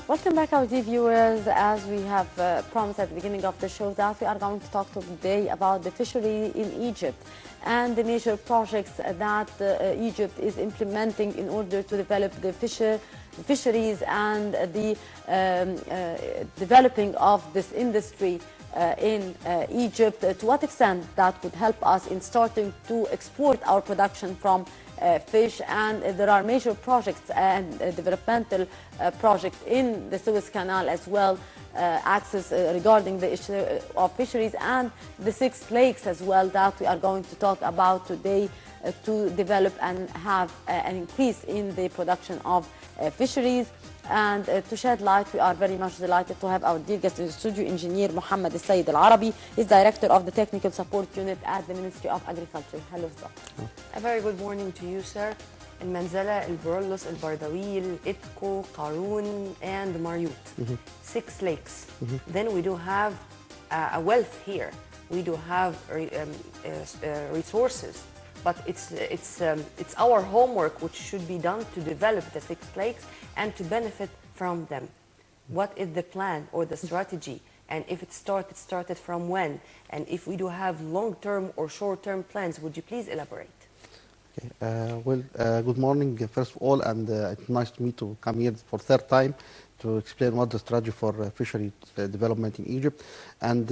Welcome back, our dear viewers. As we have promised at the beginning of the show, that we are going to talk today about the fishery in Egypt and the major projects that Egypt is implementing in order to develop the fisheries and the developing of this industry in Egypt. To what extent that would help us in starting to export our production from fish, and there are major projects and developmental projects in the Suez Canal as well, access regarding the issue of fisheries and the 6 lakes as well that we are going to talk about today to develop and have an increase in the production of fisheries. And to shed light, we are very much delighted to have our dear guest in the studio, Engineer Mohamed العربي. He's Director of the Technical Support Unit at the Ministry of Agriculture. Hello, sir. A very good morning to you, sir. المنزلة، البرولوس، البردويل، إتكو، قارون, and Mariut. 6 lakes. Then we do have a wealth here. We do have resources. But it's our homework which should be done to develop the 6 lakes and to benefit from them. What is the plan or the strategy? And if it started from when? And if we do have long-term or short-term plans, would you please elaborate? Okay. Good morning, first of all, and it's nice to me to come here for third time to explain what the strategy for fishery development in Egypt. And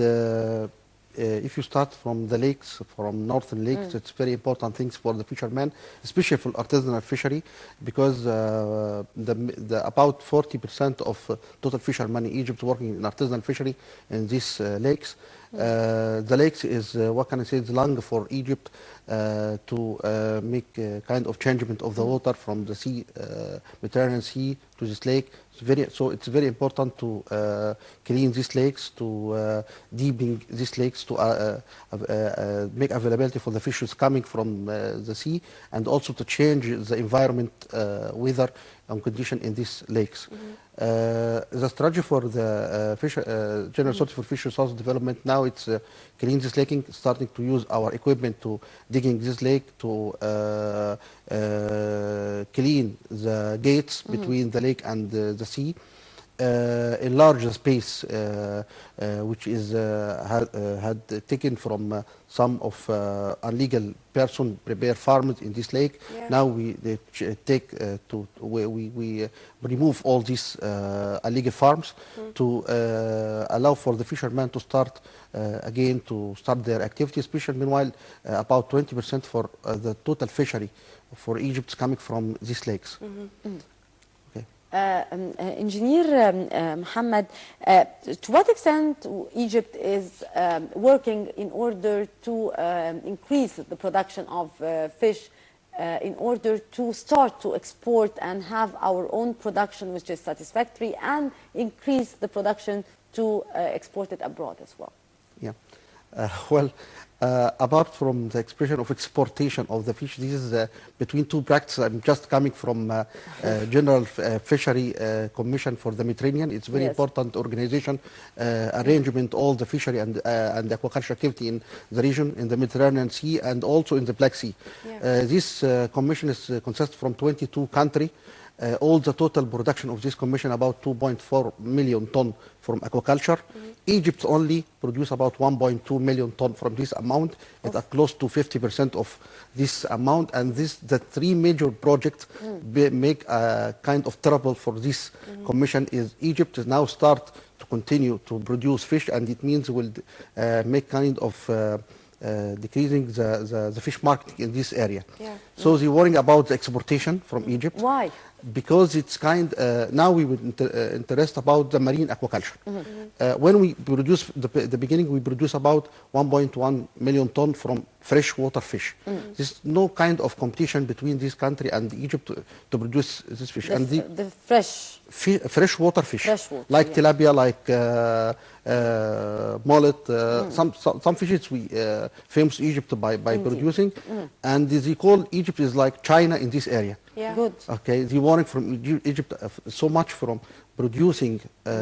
if you start from the lakes, from northern lakes, it's very important things for the fishermen, especially for artisanal fishery, because about 40% of total fishermen in Egypt working in artisanal fishery in these lakes. The lakes is, what can I say, it's long for Egypt to make a kind of changement of the water from the sea, Mediterranean Sea, to this lake. So it's very important to clean these lakes, to deepen these lakes, to make availability for the fishes coming from the sea, and also to change the environment, weather and condition in these lakes. The strategy for the general strategy for fish resource development now, it's clean this lake, starting to use our equipment to digging this lake, to clean the gates between the lake and the sea, enlarge the space which is had taken from some of illegal person prepare farms in this lake. Yeah. Now we remove all these illegal farms to allow for the fishermen to start again to start their activity, especially meanwhile about 20% for the total fishery for Egypt is coming from these lakes. Engineer Mohamed, to what extent Egypt is working in order to increase the production of fish in order to start to export and have our own production which is satisfactory, and increase the production to export it abroad as well? Yeah. Apart from the expression of exportation of the fish, this is between two practices. I'm just coming from General Fishery Commission for the Mediterranean. It's very important organization, arrangement all the fishery and aquaculture activity in the region, in the Mediterranean Sea and also in the Black Sea. This commission is consists from 22 countries. All the total production of this commission about 2.4 million ton from aquaculture. Egypt only produce about 1.2 million ton from this amount. It's close to 50% of this amount, and the 3 major projects make a kind of trouble for this commission. Is Egypt is now start to continue to produce fish, and it means will make kind of decreasing the fish market in this area. So they're worrying about the exportation from Egypt. Why? Because it's now we would interest about the marine aquaculture. When we produce, the beginning we produce about 1.1 million ton from freshwater fish. There's no kind of competition between this country and Egypt to produce this fish. The freshwater fish, like tilapia, like mullet, some fishes we famous Egypt by producing, and they call Egypt is like China in this area. Good. Okay, they wanted from Egypt so much from producing,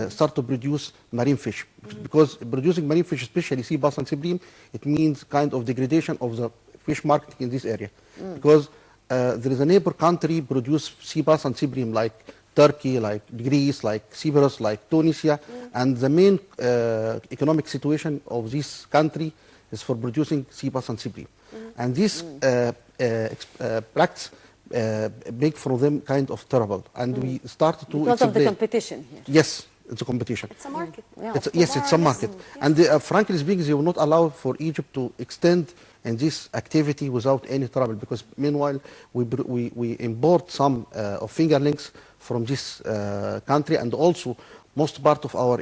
start to produce marine fish, because producing marine fish, especially sea bass and sea bream, it means kind of degradation of the fish market in this area, because there is a neighbor country produce sea bass and sea bream like Turkey, like Greece, like Cyprus, like Tunisia, and the main economic situation of this country is for producing CBAS and CP. And this practice make for them kind of terrible. And we started to because of the competition here. Yes, it's a competition. It's a market. Yeah. Yes, it's a market. And frankly speaking, they will not allow for Egypt to extend in this activity without any trouble, because meanwhile we import some of fingerlings from this country, and also most part of our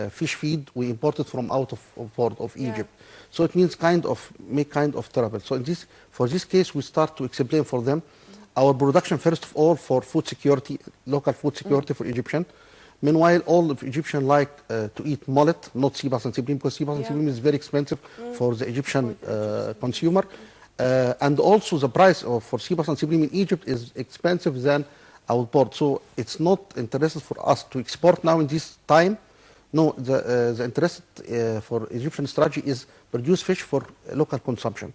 fish feed we imported from out of Egypt. So it means make kind of trouble. So for this case, we start to explain for them our production, first of all, for food security, local food security for Egyptian. Meanwhile, all of Egyptian like to eat mullet, not CBAS and CBLIM, because CBAS and CBLIM is very expensive for the Egyptian consumer. And also the price for CBAS and CBLIM in Egypt is expensive than our port. So it's not interested for us to export now in this time. No, the interest for Egyptian strategy is produce fish for local consumption.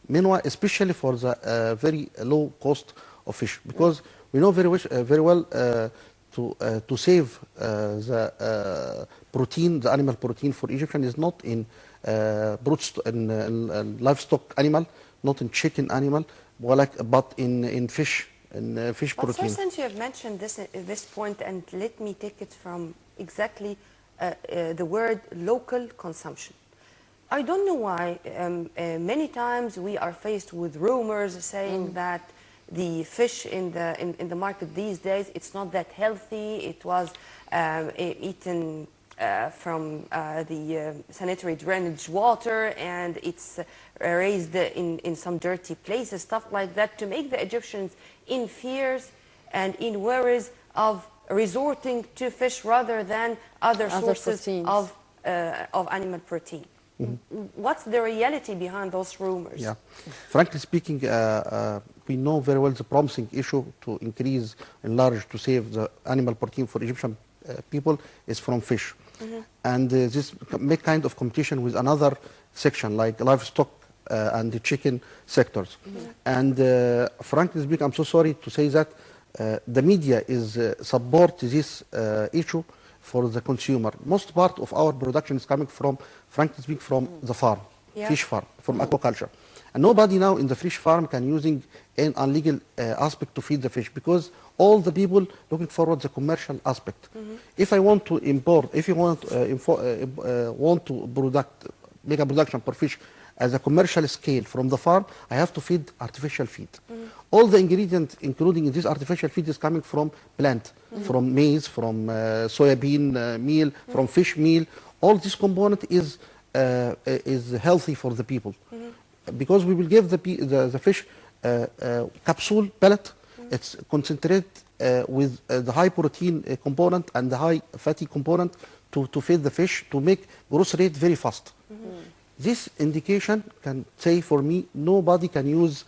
Meanwhile, especially for the very low cost of fish, because we know very well to save the protein, the animal protein for Egyptian is not in livestock animal, not in chicken animal, but in fish, fish But protein. sir, since you have mentioned this point, and let me take it from exactly the word local consumption. I don't know why many times we are faced with rumors saying that the fish in the market these days, it's not that healthy. It was eaten from the sanitary drainage water, and it's raised in some dirty places, stuff like that, to make the Egyptians in fears and in worries of resorting to fish rather than other sources of animal protein. What's the reality behind those rumors? Yeah, frankly speaking, we know very well the promising issue to increase, enlarge, to save the animal protein for Egyptian people is from fish. And this make kind of competition with another section like livestock and the chicken sectors. And frankly speaking, I'm so sorry to say that the media is support this issue for the consumer. Most part of our production is coming from, frankly speaking, from the farm, fish farm, from aquaculture. And nobody now in the fish farm can using an illegal aspect to feed the fish, because all the people looking forward the commercial aspect. If I want to import, if you want to make a production for fish as a commercial scale from the farm, I have to feed artificial feed. All the ingredients, including this artificial feed, is coming from plant, from maize, from soybean meal, from fish meal. All this component is healthy for the people, because we will give the fish capsule pellet. It's concentrated with the high protein component and the high fatty component to feed the fish to make growth rate very fast. This indication can say for me nobody can use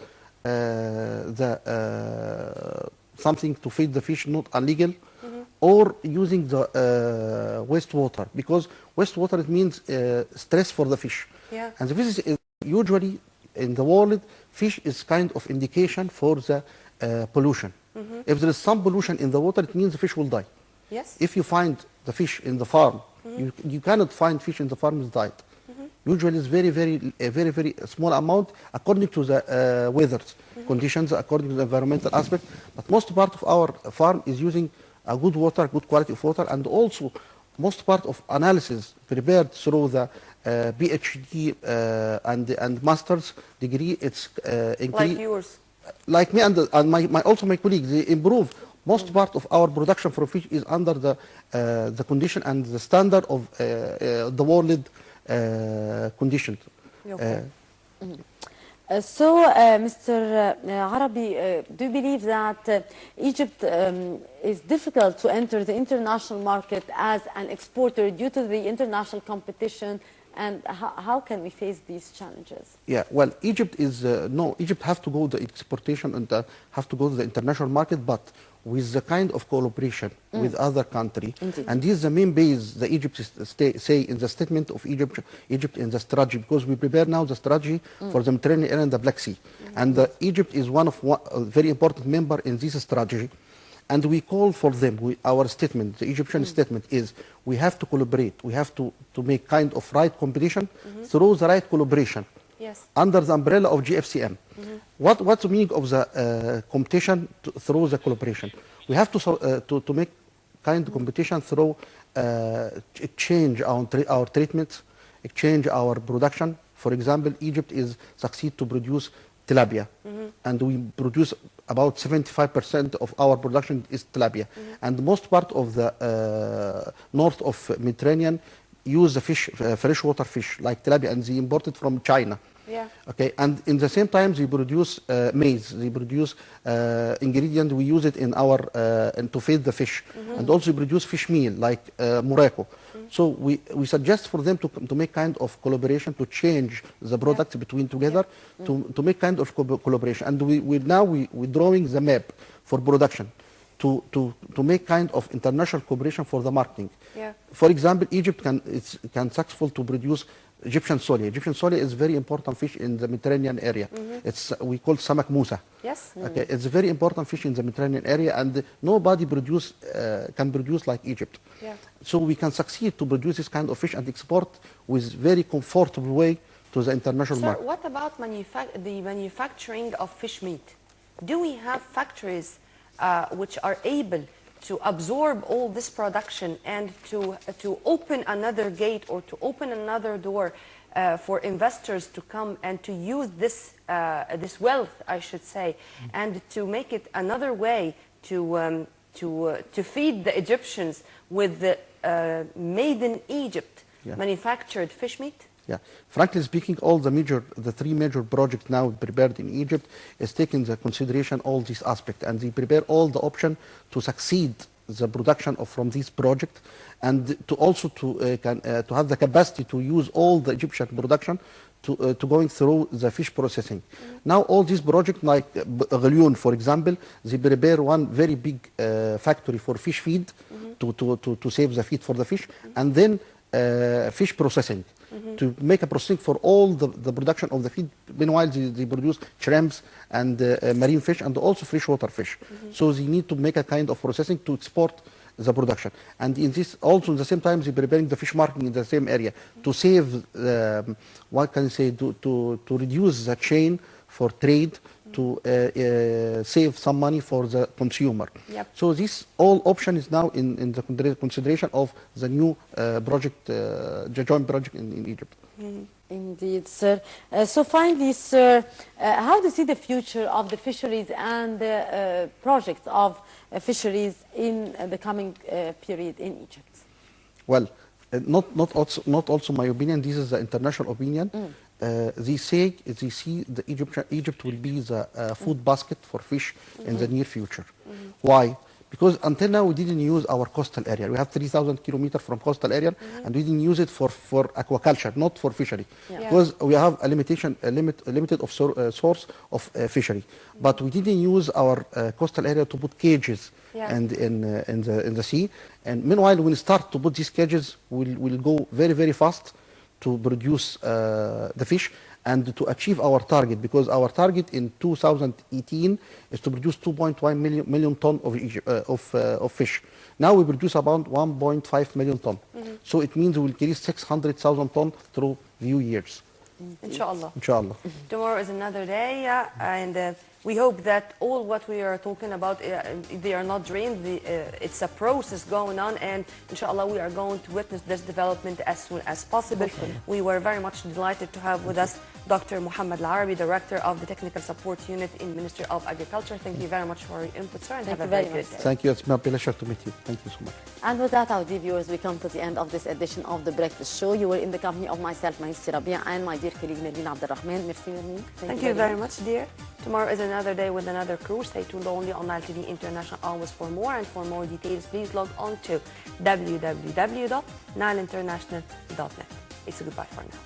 something to feed the fish not illegal, or using the wastewater, because wastewater, it means stress for the fish. And the fish is usually in the world, fish is kind of indication for the pollution. If there is some pollution in the water, it means the fish will die. If you find the fish in the farm, you cannot find fish in the farm is died. Usually it's very small amount according to the weather conditions, according to the environmental aspect. But most part of our farm is using a good water, good quality of water, and also most part of analysis prepared through the PhD and master's degree. It's like yours, like me and also my colleagues. They improve. Most part of our production for fish is under the condition and the standard of the world conditions. So, Mr. Arabi, do you believe that Egypt is difficult to enter the international market as an exporter due to the international competition, and how can we face these challenges? Yeah, well, Egypt is Egypt have to go the exportation and have to go to the international market, but with the kind of cooperation with other country. And this is the main base the Egypt say in the statement of Egypt in the strategy, because we prepare now the strategy for the Mediterranean and the Black Sea. And Egypt is one of a very important member in this strategy. And we call for them, our statement, the Egyptian statement is, we have to collaborate, we have to make kind of right competition through the right collaboration. Yes. Under the umbrella of GFCM. What's the meaning of the competition through the collaboration? We have to make kind of competition through exchange our treatments, exchange our production. For example, Egypt is succeed to produce tilapia, and we produce about 75% of our production is tilapia, and most part of the north of Mediterranean use the fish, freshwater fish like tilapia, and they import it from China. Yeah. Okay, and in the same time they produce maize, they produce ingredient, we use it in our and to feed the fish, and also produce fish meal like Morocco. So we suggest for them to make kind of collaboration, to change the products between together, to make kind of collaboration, and we're drawing the map for production to make kind of international cooperation for the marketing. Yeah. For example, Egypt can successful to produce Egyptian solia. Egyptian solia is very important fish in the Mediterranean area. We call samak musa. Yes. Okay, it's a very important fish in the Mediterranean area, and nobody can produce like Egypt. Yeah. So we can succeed to produce this kind of fish and export with very comfortable way to the international Sir, market. what about the manufacturing of fish meat? Do we have factories which are able to absorb all this production and to open another gate or to open another door for investors to come and to use this this wealth, I should say, and to make it another way to feed the Egyptians with the made in Egypt manufactured fish meat? Yeah, frankly speaking, the three major projects now prepared in Egypt is taking into consideration all these aspects, and they prepare all the option to succeed the production from this project, and to also to have the capacity to use all the Egyptian production to going through the fish processing. Now all these projects like Ghalioun, for example, they prepare one very big factory for fish feed to save the feed for the fish, and then fish processing. To make a processing for all the production of the feed. Meanwhile, they produce shrimps and marine fish and also freshwater fish. So they need to make a kind of processing to export the production. And in this, also at the same time, they're preparing the fish marketing in the same area to save, what can I say, to reduce the chain for trade, to save some money for the consumer. Yep. So this all option is now in the consideration of the new project, the joint project in Egypt. Indeed, sir. So finally, sir, how do you see the future of the fisheries and the projects of fisheries in the coming period in Egypt? Well, not also my opinion. This is the international opinion. They see the Egypt will be the food basket for fish in the near future. Why? Because until now we didn't use our coastal area. We have 3,000 kilometers from coastal area, and we didn't use it for aquaculture, not for fishery, because we have a limited of source of fishery. But we didn't use our coastal area to put cages in the sea. And meanwhile, when we start to put these cages, we'll go very fast to produce the fish and to achieve our target, because our target in 2018 is to produce 2.1 million ton of fish. Now we produce about 1.5 million ton. So it means we will increase 600,000 ton through few years. Inshallah. Inshallah. Tomorrow is another day, and we hope that all what we are talking about, they are not dreams. It's a process going on, and inshallah we are going to witness this development as soon as possible. We were very much delighted to have with us Dr. Mohamed ELlaraby, Director of the Technical Support Unit in Ministry of Agriculture. Thank you very much for your input, sir, and have a very good day. Thank you. It's my pleasure to meet you. Thank you so much. And with that, our dear viewers, we come to the end of this edition of The Breakfast Show. You were in the company of myself, ELlaraby, and my dear colleague Nadine Abdelrahman. Merci, Nadine. Thank you very much, dear. Tomorrow is another day with another crew. Stay tuned only on Nile TV International always for more. And for more details, please log on to www.nileinternational.net. It's a goodbye for now.